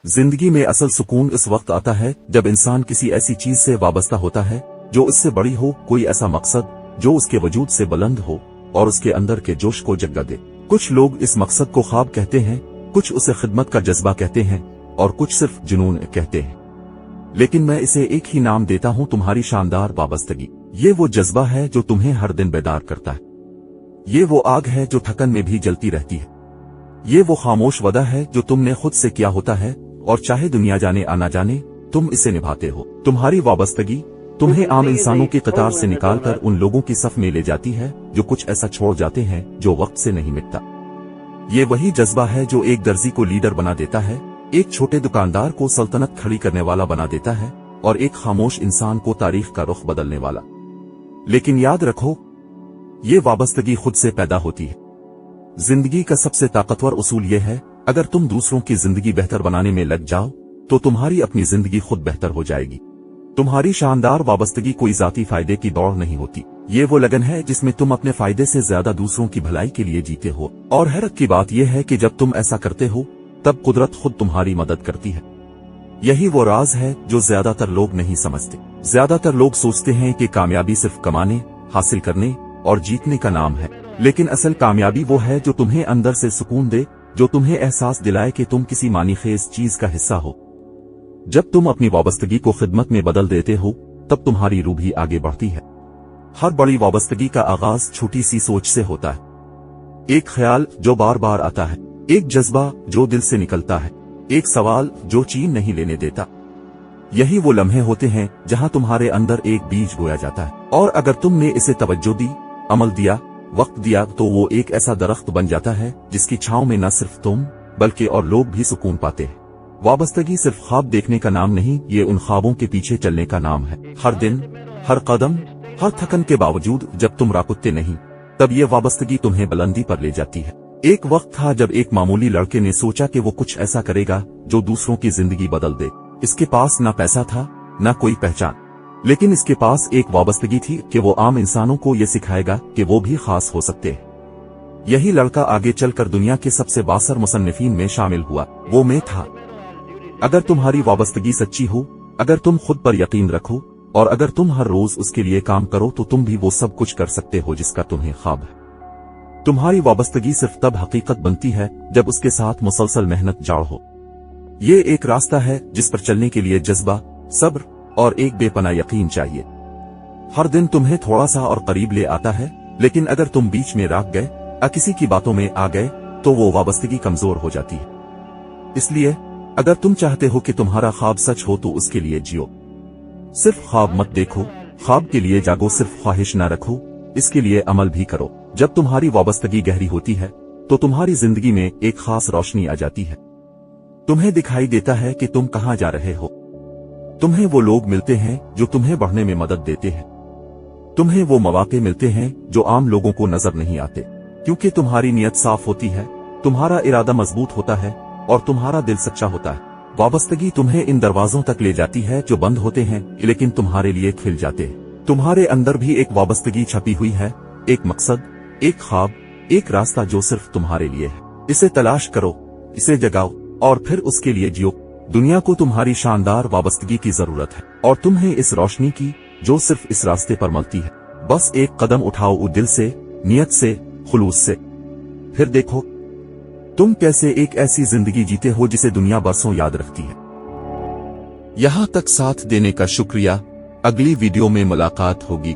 जिंदगी में असल सुकून इस वक्त आता है जब इंसान किसी ऐसी चीज से वाबस्ता होता है जो इससे बड़ी हो, कोई ऐसा मकसद जो उसके वजूद से बुलंद हो और उसके अंदर के जोश को जगा दे। कुछ लोग इस मकसद को ख्वाब कहते हैं, कुछ उसे खिदमत का जज्बा कहते हैं और कुछ सिर्फ जुनून कहते हैं। लेकिन मैं इसे एक ही नाम देता हूं, तुम्हारी शानदार वाबस्तगी। ये वो जज्बा है जो तुम्हें हर दिन बेदार करता है। ये वो आग है जो थकन में भी जलती रहती है। ये वो खामोश वदा है जो तुमने खुद से किया होता है और चाहे दुनिया जाने आना जाने तुम इसे निभाते हो। तुम्हारी वाबस्तगी तुम्हें आम इंसानों की कतार से निकालकर उन लोगों की सफ में ले जाती है जो कुछ ऐसा छोड़ जाते हैं जो वक्त से नहीं मिटता। ये वही जज्बा है जो एक दर्जी को लीडर बना देता है, एक छोटे दुकानदार को सल्तनत खड़ी करने वाला बना देता है और एक खामोश इंसान को तारीख का रुख बदलने वाला। लेकिन याद रखो, ये वाबस्तगी खुद से पैदा होती है। जिंदगी का सबसे ताकतवर उसूल यह है, अगर तुम दूसरों की जिंदगी बेहतर बनाने में लग जाओ तो तुम्हारी अपनी जिंदगी खुद बेहतर हो जाएगी। तुम्हारी शानदार वाबस्तगी कोई जाती फायदे की दौड़ नहीं होती। ये वो लगन है जिसमें तुम अपने फायदे से ज्यादा दूसरों की भलाई के लिए जीते हो। और हैरत की बात यह है कि जब तुम ऐसा करते हो तब कुदरत खुद तुम्हारी मदद करती है। यही वो राज है जो ज्यादातर लोग नहीं समझते। ज्यादातर लोग सोचते हैं कि कामयाबी सिर्फ कमाने, हासिल करने और जीतने का नाम है, लेकिन असल कामयाबी वो है जो तुम्हें अंदर से सुकून दे, जो तुम्हें एहसास दिलाए कि तुम किसी मानीखेज चीज का हिस्सा हो। जब तुम अपनी वाबस्तगी को खिदमत में बदल देते हो तब तुम्हारी रूह भी आगे बढ़ती है। हर बड़ी वाबस्तगी का आगाज छोटी सी सोच से होता है। एक ख्याल जो बार बार आता है, एक जज्बा जो दिल से निकलता है, एक सवाल जो चीन नहीं लेने देता। यही वो लम्हे होते हैं जहां तुम्हारे अंदर एक बीज बोया जाता है और अगर तुमने इसे तवज्जो दी, अमल दिया, वक्त दिया तो वो एक ऐसा दरख्त बन जाता है जिसकी छांव में न सिर्फ तुम बल्कि और लोग भी सुकून पाते हैं। वाबस्तगी सिर्फ ख्वाब देखने का नाम नहीं, ये उन ख्वाबों के पीछे चलने का नाम है। हर दिन, हर कदम, हर थकन के बावजूद जब तुम राकुत्ते नहीं, तब ये वाबस्तगी तुम्हें बुलंदी पर ले जाती है। एक वक्त था जब एक मामूली लड़के ने सोचा कि वो कुछ ऐसा करेगा जो दूसरों की जिंदगी बदल दे। इसके पास ना पैसा था, ना कोई पहचान, लेकिन इसके पास एक वाबस्तगी थी कि वो आम इंसानों को ये सिखाएगा कि वो भी खास हो सकते हैं। यही लड़का आगे चलकर दुनिया के सबसे बासर मुसन्निफीन में शामिल हुआ। वो मैं था। अगर तुम्हारी वाबस्तगी सच्ची हो, अगर तुम खुद पर यकीन रखो और अगर तुम हर रोज उसके लिए काम करो तो तुम भी वो सब कुछ कर सकते हो जिसका तुम्हें ख्वाब है। तुम्हारी वाबस्तगी सिर्फ तब हकीकत बनती है जब उसके साथ मुसलसल मेहनत जाड़ हो। ये एक रास्ता है जिस पर चलने के लिए जज्बा, सब्र और एक बेपनाह यकीन चाहिए। हर दिन तुम्हें थोड़ा सा और करीब ले आता है, लेकिन अगर तुम बीच में राग गए, किसी की बातों में आ गए तो वो वाबस्तगी कमजोर हो जाती है। इसलिए अगर तुम चाहते हो कि तुम्हारा ख्वाब सच हो तो उसके लिए जियो। सिर्फ ख्वाब मत देखो, ख्वाब के लिए जागो। सिर्फ ख्वाहिश ना रखो, इसके लिए अमल भी करो। जब तुम्हारी वाबस्तगी गहरी होती है तो तुम्हारी जिंदगी में एक खास रोशनी आ जाती है। तुम्हें दिखाई देता है कि तुम कहां जा रहे हो। तुम्हें वो लोग मिलते हैं जो तुम्हें बढ़ने में मदद देते हैं। तुम्हें वो मौके मिलते हैं जो आम लोगों को नजर नहीं आते, क्योंकि तुम्हारी नीयत साफ होती है, तुम्हारा इरादा मजबूत होता है और तुम्हारा दिल सच्चा होता है। वाबस्तगी तुम्हें इन दरवाजों तक ले जाती है जो बंद होते हैं लेकिन तुम्हारे लिए खिल जाते हैं। तुम्हारे अंदर भी एक वाबस्तगी छपी हुई है, एक मकसद, एक ख्वाब, एक रास्ता जो सिर्फ तुम्हारे लिए है। इसे तलाश करो, इसे जगाओ और फिर उसके लिए जियो। दुनिया को तुम्हारी शानदार वाबस्तगी की जरूरत है और तुम्हें इस रोशनी की जो सिर्फ इस रास्ते पर मिलती है। बस एक कदम उठाओ, दिल से, नियत से, खुलूस से। फिर देखो तुम कैसे एक ऐसी जिंदगी जीते हो जिसे दुनिया बरसों याद रखती है। यहां तक साथ देने का शुक्रिया। अगली वीडियो में मुलाकात होगी।